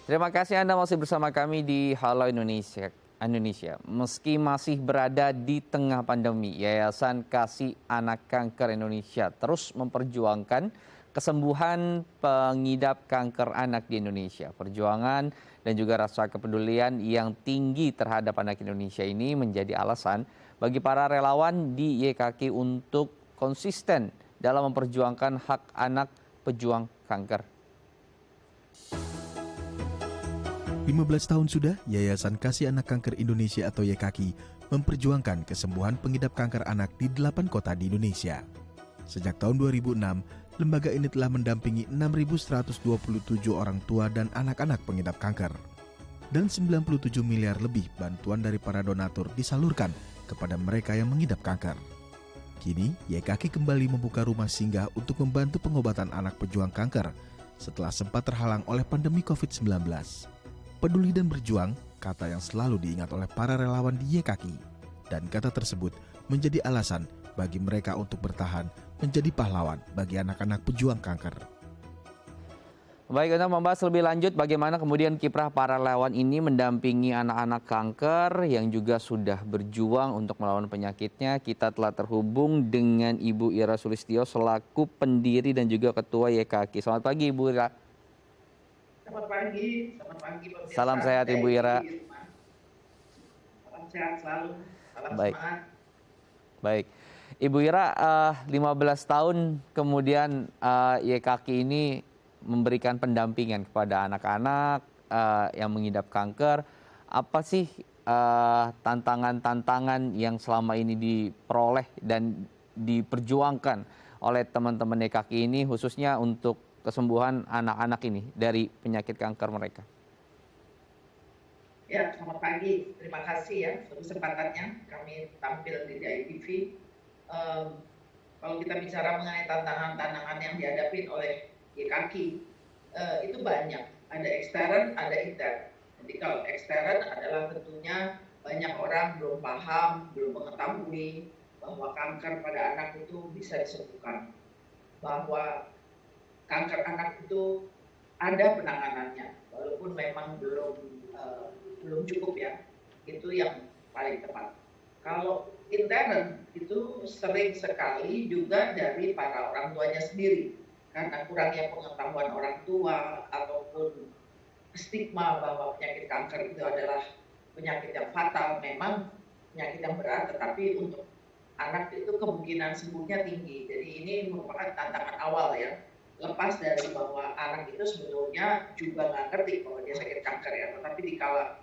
Terima kasih Anda masih bersama kami di Halo Indonesia. Meski masih berada di tengah pandemi, Yayasan Kasih Anak Kanker Indonesia terus memperjuangkan kesembuhan pengidap kanker anak di Indonesia. Perjuangan dan juga rasa kepedulian yang tinggi terhadap anak Indonesia ini menjadi alasan bagi para relawan di YKK untuk konsisten dalam memperjuangkan hak anak pejuang kanker. 15 tahun sudah, Yayasan Kasih Anak Kanker Indonesia atau YKK memperjuangkan kesembuhan pengidap kanker anak di 8 kota di Indonesia. Sejak tahun 2006, lembaga ini telah mendampingi 6.127 orang tua dan anak-anak pengidap kanker. Dan 97 miliar lebih bantuan dari para donatur disalurkan kepada mereka yang mengidap kanker. Kini, YKK kembali membuka rumah singgah untuk membantu pengobatan anak pejuang kanker setelah sempat terhalang oleh pandemi COVID-19. Peduli dan berjuang, kata yang selalu diingat oleh para relawan di YKK. Dan kata tersebut menjadi alasan bagi mereka untuk bertahan menjadi pahlawan bagi anak-anak pejuang kanker. Baik, untuk membahas lebih lanjut bagaimana kemudian kiprah para relawan ini mendampingi anak-anak kanker yang juga sudah berjuang untuk melawan penyakitnya. Kita telah terhubung dengan Ibu Ira Sulistyo selaku pendiri dan juga ketua YKK. Selamat pagi Ibu Ira. Selamat pagi pemirsa. Salam sehat Ibu Ira. Salam sehat selalu, salam Baik. semangat. Baik, Ibu Ira, 15 tahun kemudian YKK ini memberikan pendampingan kepada anak-anak yang mengidap kanker. Apa sih tantangan-tantangan yang selama ini diperoleh dan diperjuangkan oleh teman-teman YKK ini khususnya untuk kesembuhan anak-anak ini dari penyakit kanker mereka? Ya, selamat pagi. Terima kasih ya untuk kesempatannya kami tampil di DITV. Kalau kita bicara mengenai tantangan-tantangan yang dihadapi oleh YKK, itu banyak. Ada ekstern, ada intern. Jadi kalau ekstern adalah tentunya banyak orang belum paham, belum mengetahui bahwa kanker pada anak itu bisa disembuhkan. Bahwa kanker anak itu ada penanganannya, walaupun memang belum cukup ya. Itu yang paling tepat. Kalau intern itu sering sekali juga dari para orang tuanya sendiri, karena kurangnya pengetahuan orang tua ataupun stigma bahwa penyakit kanker itu adalah penyakit yang fatal. Memang penyakit yang berat, tetapi untuk anak itu kemungkinan sembuhnya tinggi. Jadi ini merupakan tantangan awal ya. Lepas dari bahwa anak itu sebetulnya juga nggak ngerti bahwa dia sakit kanker ya, tetapi dikala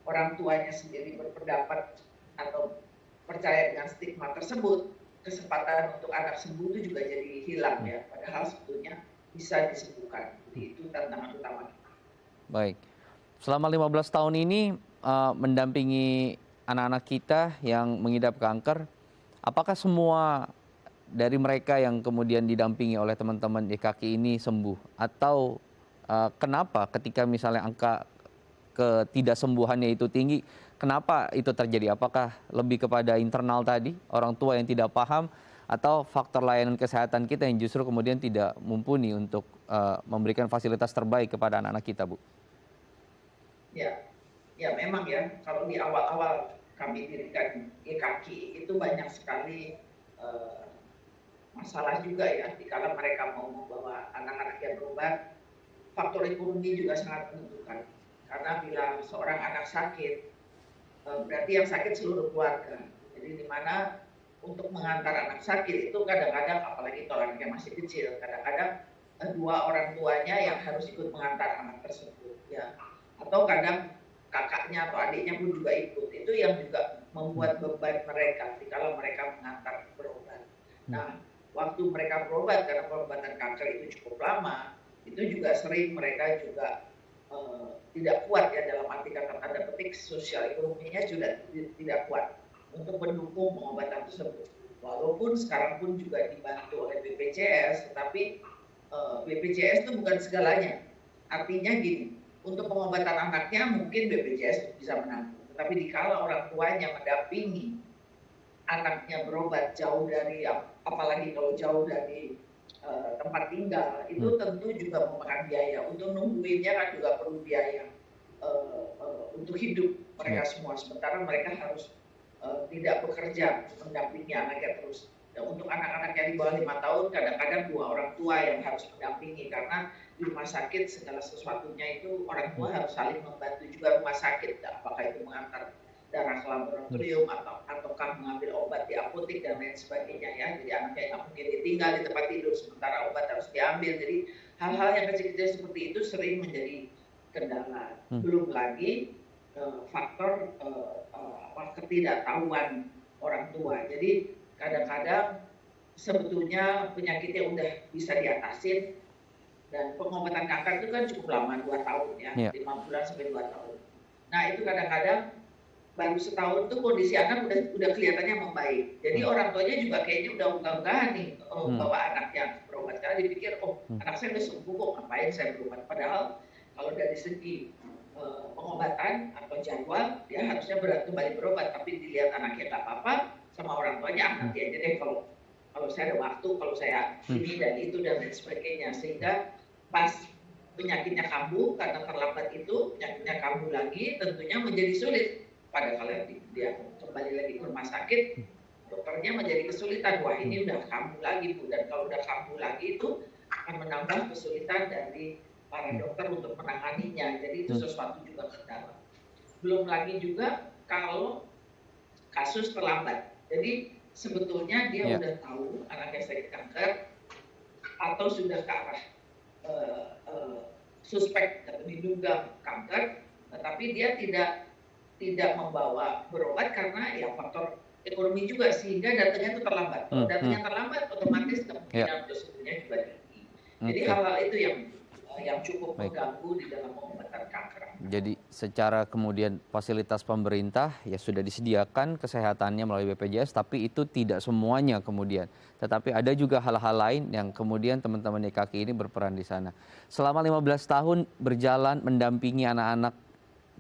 orang tuanya sendiri berpendapat atau percaya dengan stigma tersebut, kesempatan untuk anak sembuh itu juga jadi hilang ya, padahal sebetulnya bisa disembuhkan. Jadi itu tantangan utama kita. Baik, selama 15 tahun ini mendampingi anak-anak kita yang mengidap kanker, apakah semua dari mereka yang kemudian didampingi oleh teman-teman YKK ini sembuh? Atau kenapa ketika misalnya angka ketidaksembuhannya itu tinggi, kenapa itu terjadi? Apakah lebih kepada internal tadi, orang tua yang tidak paham, atau faktor layanan kesehatan kita yang justru kemudian tidak mumpuni untuk memberikan fasilitas terbaik kepada anak-anak kita, Bu? Ya memang ya, kalau di awal-awal kami dirikan YKK itu banyak sekali masalah juga ya, dikala mereka mau membawa anak-anak yang berobat. Faktor ekonomi juga sangat menentukan, karena bila seorang anak sakit, berarti yang sakit seluruh keluarga. Jadi di mana untuk mengantar anak sakit itu kadang-kadang, apalagi kalau anaknya masih kecil, kadang-kadang dua orang tuanya yang harus ikut mengantar anak tersebut ya, atau kadang kakaknya atau adiknya pun juga ikut. Itu yang juga membuat beban mereka kalau mereka mengantar berobat. Nah, waktu mereka berobat, karena pengobatan kanker itu cukup lama, itu juga sering mereka juga tidak kuat ya, dalam arti kata tanda petik sosial ekonominya juga tidak kuat untuk mendukung pengobatan tersebut. Walaupun sekarang pun juga dibantu oleh BPJS, tetapi BPJS itu bukan segalanya. Artinya gini, untuk pengobatan anaknya mungkin BPJS bisa menampung, tetapi dikala orang tuanya mendampingi anaknya berobat jauh dari, apalagi kalau jauh dari tempat tinggal, itu tentu juga memakan biaya. Untuk nungguinnya kan juga perlu biaya untuk hidup mereka semua. Sementara mereka harus tidak bekerja mendampingi anaknya terus. Dan untuk anak-anak yang di bawah 5 tahun, kadang-kadang 2 orang tua yang harus mendampingi, karena di rumah sakit segala sesuatunya itu orang tua harus saling membantu juga rumah sakit, apakah itu mengantar darah ke laboratorium ataukah mengambil obat di apotek dan lain sebagainya ya. Jadi anaknya nggak mungkin ditinggal di tempat tidur sementara obat harus diambil. Jadi hal-hal yang kecil-kecil seperti itu sering menjadi kendala. Belum lagi faktor ketidaktahuan orang tua. Jadi kadang-kadang sebetulnya penyakitnya udah bisa diatasin, dan pengobatan kanker itu kan cukup lama, 2 tahun ya, 5 bulan sampai 2 tahun. Nah itu kadang-kadang baru setahun tuh kondisi anak udah kelihatannya membaik. Jadi orang tuanya juga kayaknya udah ogah-ogahan nih bawa anaknya berobat, karena dipikir anak saya udah sembuh kok, ngapain saya berobat. Padahal kalau dari segi pengobatan atau jadwal dia harusnya kembali berobat, tapi dilihat anaknya nggak apa-apa sama orang tuanya, nanti aja deh kalau saya ada waktu, kalau saya ini dan itu dan lain sebagainya. Sehingga pas penyakitnya kambuh, karena terlambat itu penyakitnya kambuh lagi, tentunya menjadi sulit. Pada kalau dia kembali lagi ke rumah sakit, dokternya menjadi kesulitan. Wah ini udah kambuh lagi Bu, dan kalau udah kambuh lagi itu akan menambah kesulitan dari para dokter untuk menanganinya. Jadi itu sesuatu juga kendala. Belum lagi juga kalau kasus terlambat. Jadi sebetulnya dia udah tahu anaknya sakit kanker atau sudah ke arah suspek atau diduga kanker, tetapi dia tidak membawa berobat karena ya faktor ekonomi juga, sehingga datanya itu terlambat. Kalau datanya terlambat, otomatis kemungkinan kesembuhannya juga tinggi. Jadi hal-hal itu yang cukup mengganggu di dalam pengobatan kanker. Jadi secara kemudian fasilitas pemerintah ya sudah disediakan kesehatannya melalui BPJS, tapi itu tidak semuanya kemudian. Tetapi ada juga hal-hal lain yang kemudian teman-teman YKK ini berperan di sana. Selama 15 tahun berjalan mendampingi anak-anak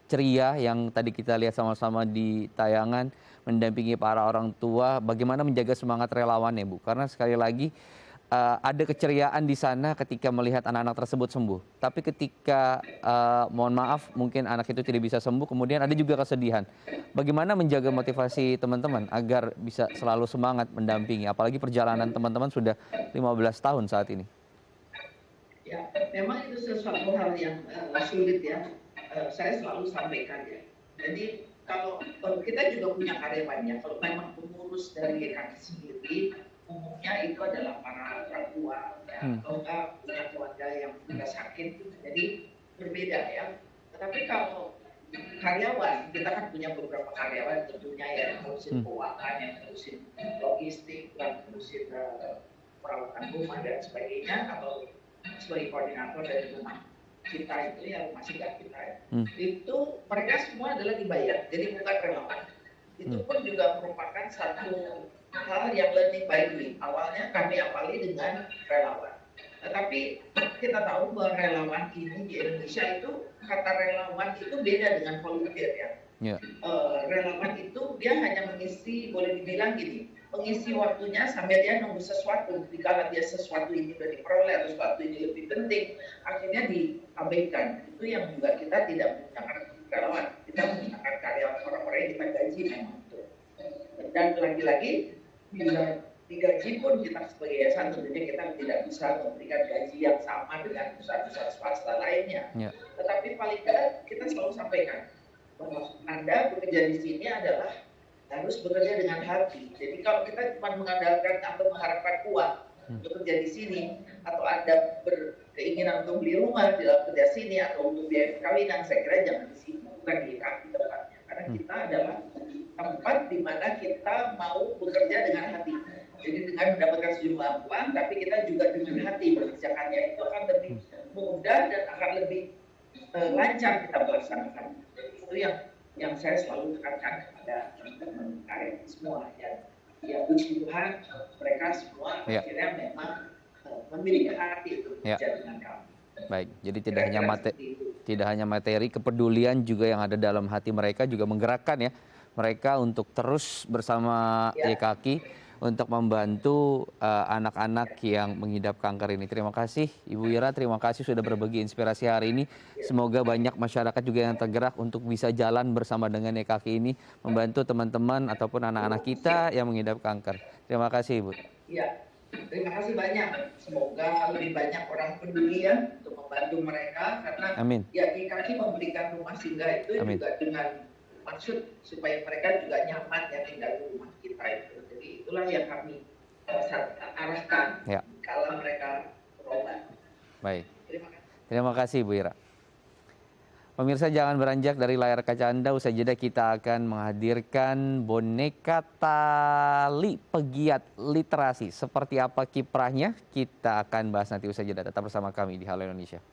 ceria yang tadi kita lihat sama-sama di tayangan, mendampingi para orang tua, bagaimana menjaga semangat relawannya Bu? Karena sekali lagi ada keceriaan di sana ketika melihat anak-anak tersebut sembuh. Tapi ketika mohon maaf mungkin anak itu tidak bisa sembuh, kemudian ada juga kesedihan. Bagaimana menjaga motivasi teman-teman agar bisa selalu semangat mendampingi, apalagi perjalanan teman-teman sudah 15 tahun saat ini? Ya, memang itu sesuatu hal yang sulit ya. Saya selalu sampaikan ya. Jadi kalau kita juga punya karyawannya, kalau memang pengurus dari YKK sendiri, umumnya itu adalah para orang tua, ya, atau enggak punya keluarga yang sudah sakit, jadi berbeda ya. Tetapi kalau karyawan, kita kan punya beberapa karyawan tentunya yang ngurusin keuangan, yang ngurusin logistik, yang ngurusin perawatan rumah dan sebagainya, atau sebagai koordinator dari rumah kita itu ya, rumah singgah kita ya. Itu mereka semua adalah dibayar, jadi bukan relawan. Itu pun juga merupakan satu hal yang learning by doing. Awalnya kami awali dengan relawan. Tetapi kita tahu bahwa relawan ini di Indonesia itu, kata relawan itu beda dengan volunteer ya. Relawan itu dia hanya mengisi, boleh dibilang gini, mengisi waktunya sambil dia nunggu sesuatu. Jika dia sesuatu ini sudah diperoleh atau sesuatu ini lebih penting, akhirnya diabaikan. Itu yang juga kita tidak menggunakan relawan. Kita menggunakan karyawan, orang-orang yang digaji memang itu. Dan lagi-lagi bila digaji pun kita sebagai yayasan tentunya kita tidak bisa memberikan gaji yang sama dengan perusahaan-perusahaan swasta lainnya. Tetapi paling tidak kita selalu sampaikan bahwa Anda bekerja di sini adalah harus bekerja dengan hati. Jadi kalau kita cuma mengandalkan atau mengharapkan uang bekerja di sini, atau Anda berkeinginan untuk beli rumah di dalam kerja sini atau untuk biaya perkawinan, saya kira jangan di sini, bukan di YKK tempatnya. Karena kita adalah tempat di mana kita mau bekerja dengan hati. Jadi dengan mendapatkan sejumlah uang, tapi kita juga dengan hati mengerjakannya, itu akan lebih mudah dan akan lebih lancar kita melaksanakan. Itu yang saya selalu tekankan kepada teman-teman karyawan semua ya puji Tuhan mereka semua akhirnya memang memiliki hati untuk bekerja dengan kami. Baik, jadi tidak hanya materi, kepedulian juga yang ada dalam hati mereka juga menggerakkan ya mereka untuk terus bersama YKK untuk membantu anak-anak yang mengidap kanker ini. Terima kasih Ibu Ira, terima kasih sudah berbagi inspirasi hari ini. Semoga banyak masyarakat juga yang tergerak untuk bisa jalan bersama dengan YKK ini, membantu teman-teman ataupun anak-anak kita yang mengidap kanker. Terima kasih Ibu. Ya, terima kasih banyak. Semoga lebih banyak orang peduli ya untuk membantu mereka, karena Amin. ya YKK memberikan rumah singgah itu Amin. juga dengan maksud supaya mereka juga nyaman ya tinggal di rumah kita itu. Jadi itulah yang kami arahkan Ya. kalau mereka berobat. Baik. Terima kasih. Terima kasih Bu Ira. Pemirsa jangan beranjak dari layar kaca Anda, usai jeda kita akan menghadirkan boneka tali pegiat literasi. Seperti apa kiprahnya? Kita akan bahas nanti usai jeda. Tetap bersama kami di Halo Indonesia.